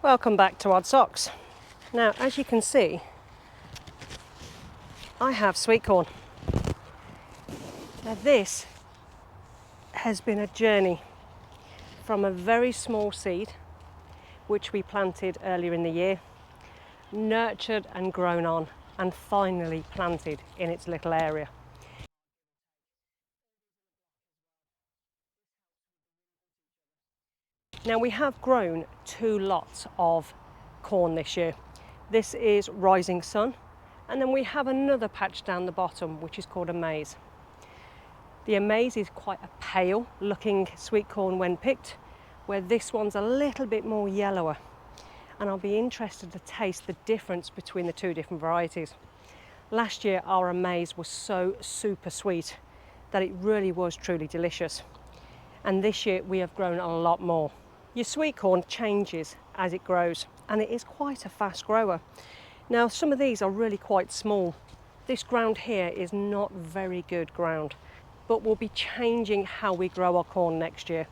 Welcome back to Odd Socks. Now, as you can see, I have sweet corn. Now this has been a journey from a very small seed, which we planted earlier in the year, nurtured and grown on, and finally planted in its little area. Now we have grown 2 lots of corn this year. This is Rising Sun, and then we have another patch down the bottom which is called Amaze. The Amaze is quite a pale looking sweet corn when picked, where this one's a little bit more yellower, and I'll be interested to taste the difference between the 2 different varieties. Last year our Amaze was so super sweet that it really was truly delicious, and this year we have grown a lot more. Your sweet corn changes as it grows, and it is quite a fast grower. Now some of these are really quite small. This ground here is not very good ground, but we'll be changing how we grow our corn next year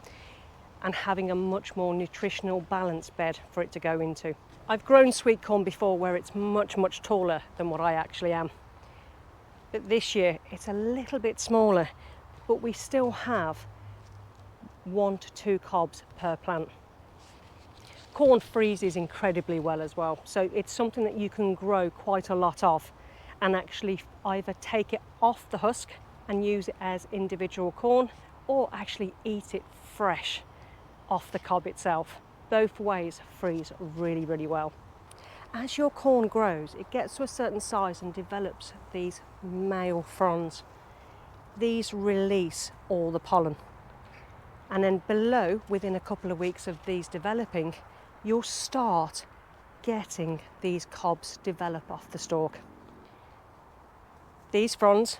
and having a much more nutritional balanced bed for it to go into. I've grown sweet corn before where it's much taller than what I actually am, but this year it's a little bit smaller, but we still have 1 to 2 cobs per plant. Corn freezes incredibly well as well, so it's something that you can grow quite a lot of and actually either take it off the husk and use it as individual corn, or actually eat it fresh off the cob itself. Both ways freeze really well. As your corn grows, it gets to a certain size and develops these male fronds. These release all the pollen. And then below, within a couple of weeks of these developing, you'll start getting these cobs develop off the stalk. These fronds,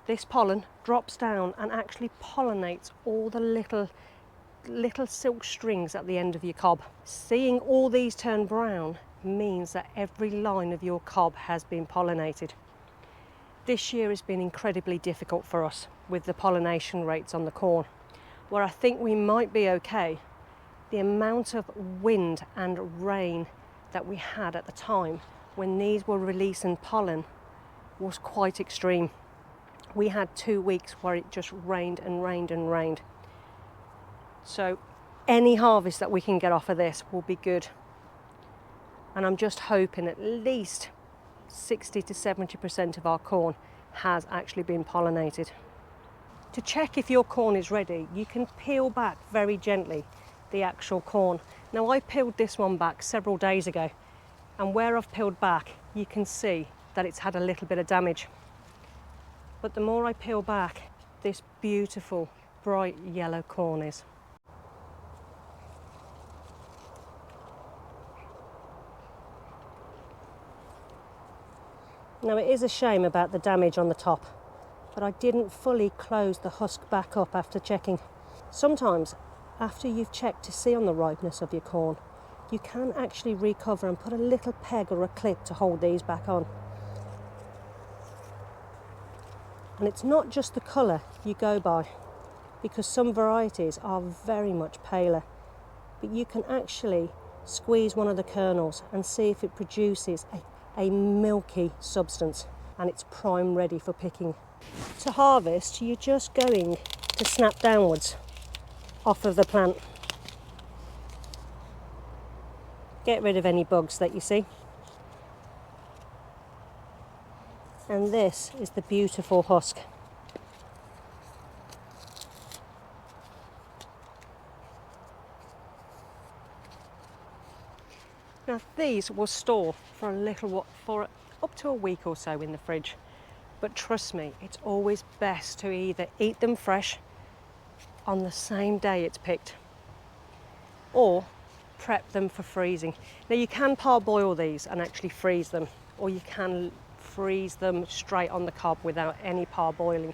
this pollen drops down and actually pollinates all the little silk strings at the end of your cob. Seeing all these turn brown means that every line of your cob has been pollinated. This year has been incredibly difficult for us with the pollination rates on the corn. Where I think we might be okay, the amount of wind and rain that we had at the time when these were releasing pollen was quite extreme. We had 2 weeks where it just rained and rained and rained. So any harvest that we can get off of this will be good. And I'm just hoping at least 60 to 70% of our corn has actually been pollinated. To check if your corn is ready, you can peel back very gently the actual corn. Now I peeled this one back several days ago, and where I've peeled back you can see that it's had a little bit of damage. But the more I peel back, this beautiful bright yellow corn is. Now it is a shame about the damage on the top, but I didn't fully close the husk back up after checking. Sometimes, after you've checked to see on the ripeness of your corn, you can actually recover and put a little peg or a clip to hold these back on. And it's not just the colour you go by, because some varieties are very much paler, but you can actually squeeze one of the kernels and see if it produces a milky substance, and it's prime ready for picking. To harvest, you're just going to snap downwards off of the plant. Get rid of any bugs that you see. And this is the beautiful husk. Now these will store for up to a week or so in the fridge. But trust me, it's always best to either eat them fresh on the same day it's picked, or prep them for freezing. Now you can parboil these and actually freeze them, or you can freeze them straight on the cob without any parboiling.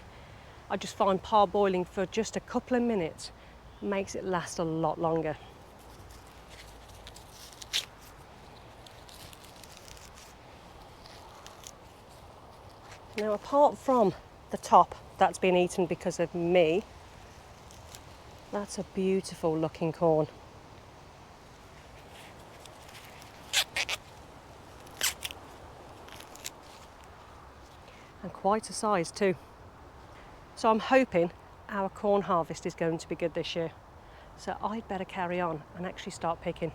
I just find parboiling for just a couple of minutes makes it last a lot longer. Now apart from the top that's been eaten because of me, that's a beautiful looking corn. and quite a size too. So I'm hoping our corn harvest is going to be good this year. So I'd better carry on and actually start picking.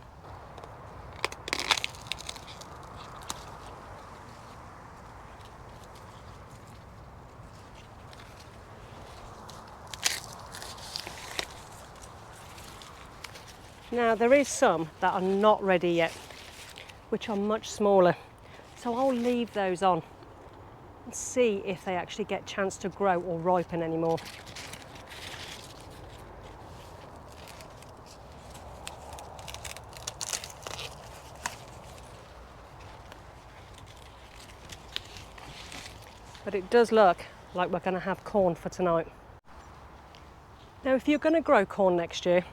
Now there is some that are not ready yet, which are much smaller. So I'll leave those on and see if they actually get a chance to grow or ripen anymore. But it does look like we're going to have corn for tonight. Now if you're going to grow corn next year,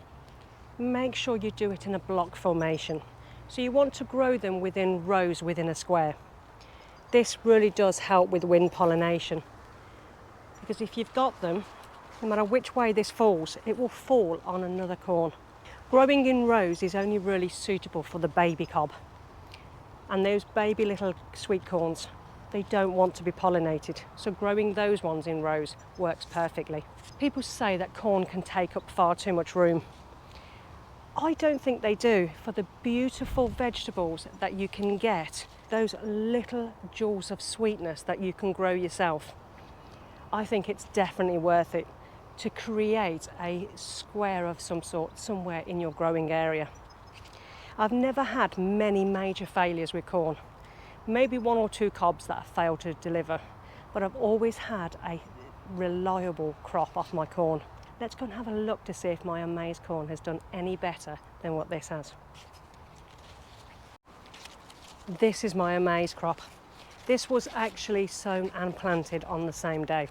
make sure you do it in a block formation. So you want to grow them within rows within a square. This really does help with wind pollination, because if you've got them, no matter which way this falls, it will fall on another corn. Growing in rows is only really suitable for the baby cob, and those baby little sweet corns, they don't want to be pollinated, so growing those ones in rows works perfectly. People say that corn can take up far too much room. I don't think they do. For the beautiful vegetables that you can get, those little jewels of sweetness that you can grow yourself, I think it's definitely worth it to create a square of some sort somewhere in your growing area. I've never had many major failures with corn. Maybe one or two cobs that have failed to deliver, but I've always had a reliable crop off my corn. Let's go and have a look to see if my amaze corn has done any better than what this has. This is my amaze crop. This was actually sown and planted on the same day.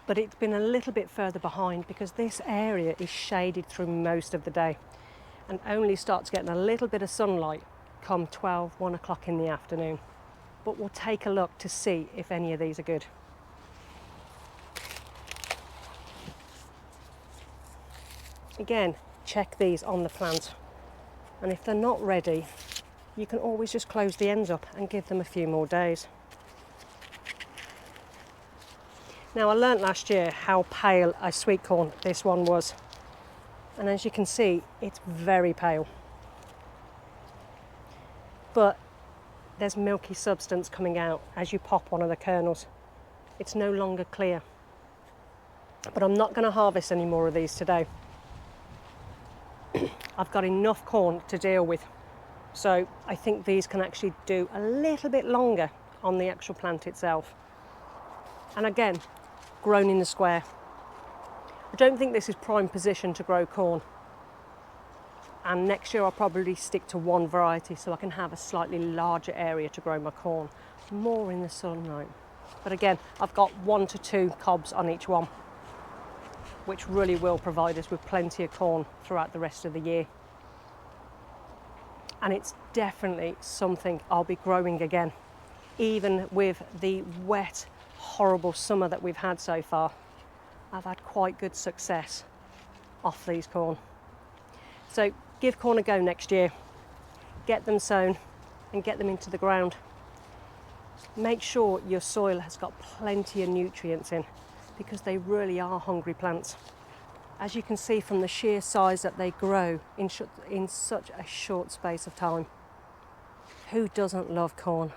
But it's been a little bit further behind because this area is shaded through most of the day and only starts getting a little bit of sunlight come 12, 1 o'clock in the afternoon. But we'll take a look to see if any of these are good. Again, check these on the plant, and if they're not ready, you can always just close the ends up and give them a few more days. Now I learnt last year how pale a sweet corn this one was, and as you can see, it's very pale. But there's milky substance coming out as you pop one of the kernels. It's no longer clear. But I'm not going to harvest any more of these today. I've got enough corn to deal with. So I think these can actually do a little bit longer on the actual plant itself. And again, grown in the square. I don't think this is prime position to grow corn. And next year I'll probably stick to one variety so I can have a slightly larger area to grow my corn, more in the sunlight. But again, I've got 1 to 2 cobs on each one, which really will provide us with plenty of corn throughout the rest of the year. And it's definitely something I'll be growing again, even with the wet, horrible summer that we've had so far. I've had quite good success off these corn. So give corn a go next year. Get them sown and get them into the ground. Make sure your soil has got plenty of nutrients in, because they really are hungry plants. As you can see from the sheer size that they grow in such a short space of time. Who doesn't love corn?